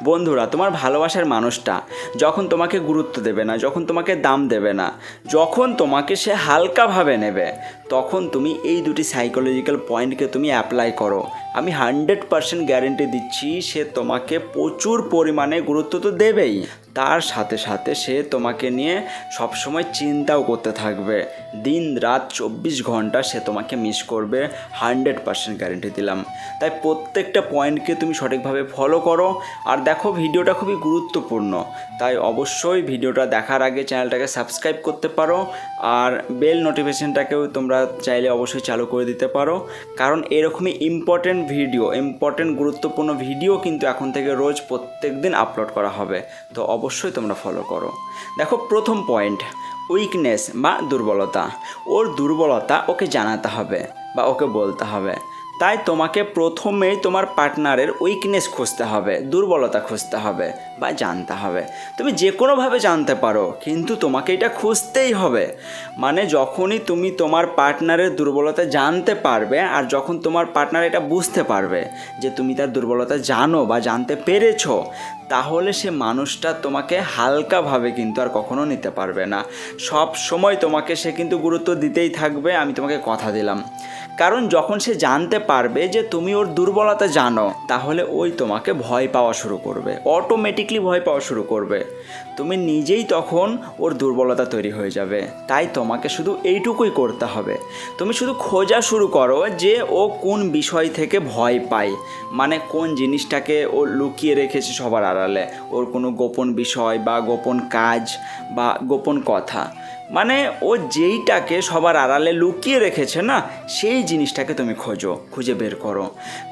বন্ধুরা, তোমার ভালোবাসার মানুষটা যখন তোমাকে গুরুত্ব দেবে না, যখন তোমাকে দাম দেবে না, যখন তোমাকে সে হালকাভাবে নেবে, তখন তুমি এই দুটি সাইকোলজিক্যাল পয়েন্টকে তুমি অ্যাপ্লাই করো। আমি 100% গ্যারেন্টি দিচ্ছি, সে তোমাকে প্রচুর পরিমাণে গুরুত্ব তো দেবেই, তার সাথে সাথে সে তোমাকে নিয়ে সবসময় চিন্তাও করতে থাকবে। দিন রাত 24 ঘন্টা সে তোমাকে মিস করবে, 100% গ্যারেন্টি দিলাম। তাই প্রত্যেকটা পয়েন্টকে তুমি সঠিকভাবে ফলো করো। আর দেখো, ভিডিওটা খুবই গুরুত্বপূর্ণ, তাই অবশ্যই ভিডিওটা দেখার আগে চ্যানেলটাকে সাবস্ক্রাইব করতে পারো, আর বেল নোটিফিকেশনটাকেও তোমরা চাইলে অবশ্যই চালু করে দিতে পারো, কারণ এরকমই ইম্পর্টেন্ট গুরুত্বপূর্ণ ভিডিও কিন্তু এখন থেকে রোজ প্রত্যেক দিন আপলোড করা হবে। তো অবশ্যই তোমরা ফলো করো। দেখো, প্রথম পয়েন্ট, উইকনেস বা দুর্বলতা। ওর দুর্বলতা ওকে জানাতে হবে বা ওকে বলতে হবে। তাই তোমাকে প্রথমেই তোমার পার্টনারের উইকনেস খুঁজতে হবে, দুর্বলতা খুঁজতে হবে বা জানতে হবে। তুমি যে কোনোভাবে জানতে পারো, কিন্তু তোমাকে এটা খুঁজতেই হবে। মানে যখনই তুমি তোমার পার্টনারের দুর্বলতা জানতে পারবে, আর যখন তোমার পার্টনার এটা বুঝতে পারবে যে তুমি তার দুর্বলতা জানো বা জানতে পেরেছো, তাহলে সে মানুষটা তোমাকে হালকাভাবে কিন্তু আর কখনো নিতে পারবে না। সব সময় তোমাকে সে কিন্তু গুরুত্ব দিতেই থাকবে, আমি তোমাকে কথা দিলাম। কারণ যখন সে জানতে পারবে যে তুমি ওর দুর্বলতা জানো, তাহলে ওই তোমাকে ভয় পাওয়া শুরু করবে, অটোমেটিকলি ভয় পাওয়া শুরু করবে। তুমি নিজেই তখন ওর দুর্বলতা তৈরি হয়ে যাবে। তাই তোমাকে শুধু এইটুকুই করতে হবে, তুমি শুধু খোঁজা শুরু করো যে ও কোন বিষয় থেকে ভয় পায়, মানে কোন জিনিসটাকে ও লুকিয়ে রেখেছে সবার আড়ালে, ওর কোনো গোপন বিষয় বা গোপন কাজ বা গোপন কথা। মানে ও যেইটাকে সবার আড়ালে লুকিয়ে রেখেছে না, সেই জিনিসটাকে তুমি খুঁজে বের করো।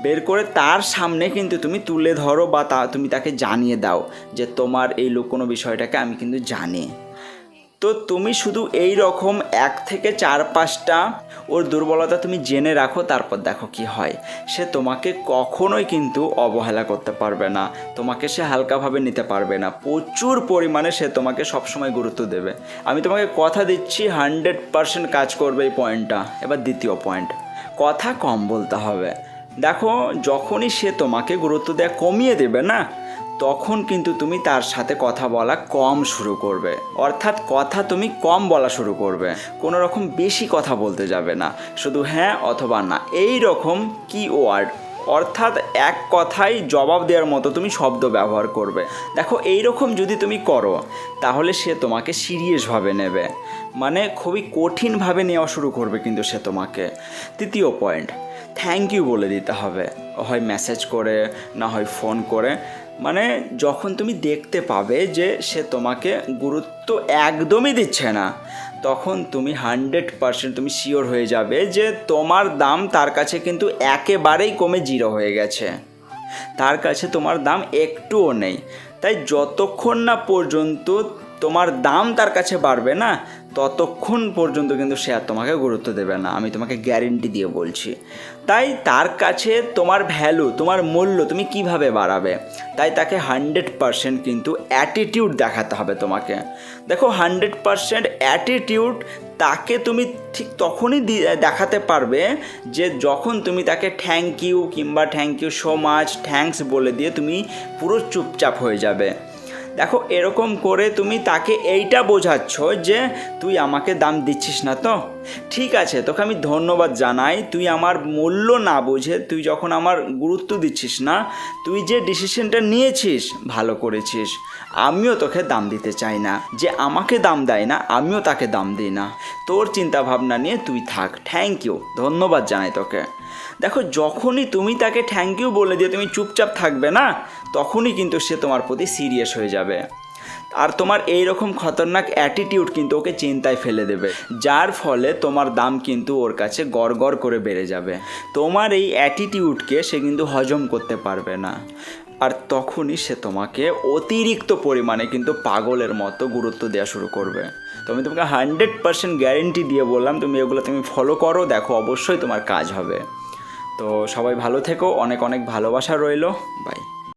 বের করে তার সামনে কিন্তু তুমি তুলে ধরো বা তুমি তাকে জানিয়ে দাও যে তোমার এই লুকোনো বিষয়টাকে আমি কিন্তু জানি। তো তুমি শুধু এই রকম 1 থেকে 4-5টা ওর দুর্বলতা তুমি জেনে রাখো, তারপর দেখো কি হয়। সে তোমাকে কখনোই কিন্তু অবহেলা করতে পারবে না, তোমাকে সে হালকাভাবে নিতে পারবে না, প্রচুর পরিমাণে সে তোমাকে সবসময় গুরুত্ব দেবে। আমি তোমাকে কথা দিচ্ছি 100% কাজ করবে এই পয়েন্টটা। এবার দ্বিতীয় পয়েন্ট, কথা কম বলতে হবে। দেখো, যখনই সে তোমাকে গুরুত্ব দেওয়া কমিয়ে দেবে না, তখন কিন্তু তুমি তার সাথে কথা বলা কম শুরু করবে, অর্থাৎ কথা তুমি কম বলা শুরু করবে। কোনো রকম বেশি কথা বলতে যাবে না, শুধু হ্যাঁ অথবা না এই রকম কিওয়ার্ড, অর্থাৎ এক কথায় জবাব দেওয়ার মতো তুমি শব্দ ব্যবহার করবে। দেখো, এই রকম যদি তুমি করো, তাহলে সে তোমাকে সিরিয়াসভাবে নেবে, মানে খুবই কঠিনভাবে নেওয়া শুরু করবে কিন্তু সে তোমাকে। তৃতীয় পয়েন্ট, থ্যাংক ইউ বলে দিতে হবে, হয় মেসেজ করে না হয় ফোন করে। মানে যখন তুমি দেখতে পাবে যে সে তোমাকে গুরুত্ব একদমই দিচ্ছে না, তখন তুমি 100% তুমি শিওর হয়ে যাবে যে তোমার দাম তার কাছে কিন্তু একেবারেই কমে 0 হয়ে গেছে, তার কাছে তোমার দাম একটুও নেই। তাই যতক্ষণ না পর্যন্ত তোমার দাম তার কাছে বাড়বে না, ততক্ষণ পর্যন্ত কিন্তু সে আর তোমাকে গুরুত্ব দেবে না, আমি তোমাকে গ্যারেন্টি দিয়ে বলছি। তাই তার কাছে তোমার ভ্যালু, তোমার মূল্য তুমি কিভাবে বাড়াবে, তাই তাকে 100% কিন্তু অ্যাটিটিউড দেখাতে হবে তোমাকে। দেখো, 100% অ্যাটিটিউড তাকে তুমি ঠিক তখনই দেখাতে পারবে যে যখন তুমি তাকে থ্যাংক ইউ কিংবা thank you so much, thanks বলে দিয়ে তুমি পুরো চুপচাপ হয়ে যাবে। দেখো, এরকম করে তুমি তাকে এইটা বোঝাচ্ছ যে তুই আমাকে দাম দিচ্ছিস না, তো ঠিক আছে, তোকে আমি ধন্যবাদ জানাই, তুই আমার মূল্য না বুঝে তুই যখন আমার গুরুত্ব দিচ্ছিস না, তুই যে ডিসিশনটা নিয়েছিস ভালো করেছিস, আমিও তোকে দাম দিতে চাই না। যে আমাকে দাম দেয় না, আমিও তাকে দাম দিই না। তোর চিন্তা ভাবনা নিয়ে তুই থাক, থ্যাংক ইউ, ধন্যবাদ জানাই তোকে। দেখো, যখনই তুমি তাকে থ্যাংক ইউ বলে দিয়ে তুমি চুপচাপ থাকবে না, তখনই কিন্তু সে তোমার প্রতি সিরিয়াস হয়ে যাবে। আর তোমার এই রকম খতরনাক অ্যাটিটিউড কিন্তু ওকে চিন্তায় ফেলে দেবে, যার ফলে তোমার দাম কিন্তু ওর কাছে গড় করে বেড়ে যাবে। তোমার এই অ্যাটিটিউডকে সে কিন্তু হজম করতে পারবে না, আর তখনই সে তোমাকে অতিরিক্ত পরিমাণে কিন্তু পাগলের মতো গুরুত্ব দেওয়া শুরু করবে। তো আমি তোমাকে 100% গ্যারেন্টি দিয়ে বললাম, তুমি এগুলো তুমি ফলো করো, দেখো অবশ্যই তোমার কাজ হবে। তো সবাই ভালো থেকো, অনেক অনেক ভালোবাসা রইলো, বাই।